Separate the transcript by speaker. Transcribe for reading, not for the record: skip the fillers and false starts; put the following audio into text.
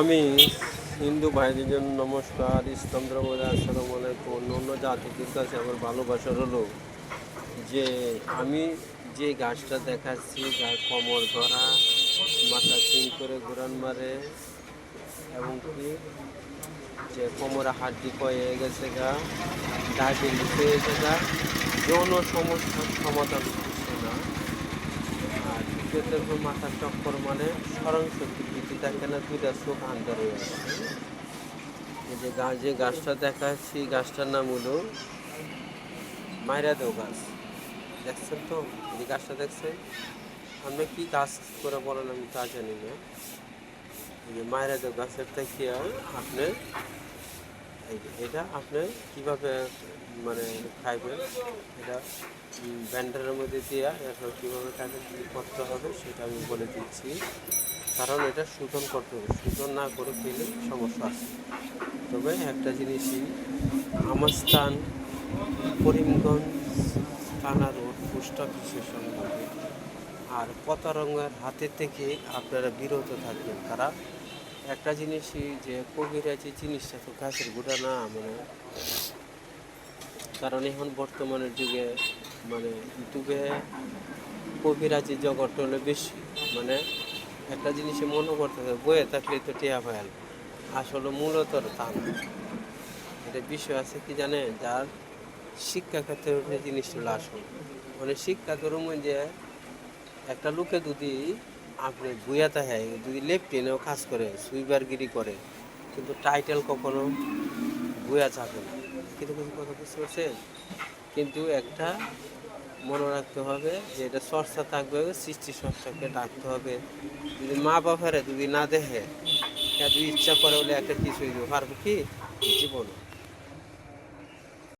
Speaker 1: আমি হিন্দু ভাইদের জন্য নমস্কার, ইসলাম ধর্মের আসসালামু আলাইকুম। অন্য জাতিদের কাছে আমার ভালোবাসার হলো যে আমি যে গাছটা দেখাচ্ছি, যার কোমর ধরা, মাথা চিন করে ঘোরান মারে, এবং কি যে কোমরে হাড্ডি হয়ে গেছে গা, ডায়াবেটিস হয়েছে গা, যৌন সমস্যার সমাধান হচ্ছে না। আর দ্বিতীয়ত হলো মাথার চক্কর, মানে স্মরণ শক্তি বৃদ্ধি থাকে না, দুইটা চোখ আন্ধার হয়ে যায়। এই যে গাছটা দেখাচ্ছি, গাছটার নাম হলো মাইরা দেও গাছ। দেখছেন তো? এই যে গাছটা দেখছেন, আপনি কি গাছ করে বলেন আমি তা জানি না। এই যে মাইরা দেও গাছের থেকে আপনি এটা আপনি কীভাবে মানে খাইবেন, এটা ব্যান্ডারের মধ্যে দিয়ে এরপর কীভাবে খাইবেন, কী করতে হবে সেটা আমি বলে দিচ্ছি। কারণ এটা শোধন করতে হবে, শোধন না করে খেলে সমস্যা আছে। তবে একটা জিনিসই, আমার স্থান করিমগঞ্জ থানা রোড, পোস্ট অফিসের সম্মুখে। আর প্রতারণার হাতে থেকে আপনারা বিরত থাকবেন। তারা একটা জিনিসই যে কবিরাজি জিনিসটা তো গাছের গোড়া না, মানে কারণ এখন বর্তমানের যুগে মানে ইউটিউবে কবিরাজি জগৎ হলে বেশি, মানে একটা জিনিসে মনে করতে হবে বয়ে থাকলে তো টিয়া পায়াল, আসলে মূলত তা না। এটা বিষয় আছে কি জানে, যার শিক্ষাক্ষেত্রে উঠে জিনিসগুলো আসল, মানে শিক্ষা ধরুন যে একটা লোকে যদি আপনি বুয়াতে হয়, যদি লেফটেনেও কাজ করে, সুইবারগিরি করে, কিন্তু টাইটেল কখনো বুয়া যাবে না। কিন্তু কিছু কথা বুঝতে পারছেন? কিন্তু একটা মনে রাখতে হবে যে এটা চর্চা থাকবে, সৃষ্টি চর্চাকে ডাকতে হবে। যদি মা বাবারে যদি না দেখে, যদি ইচ্ছা করে বলে একটা কিছু পারবে কি জীবন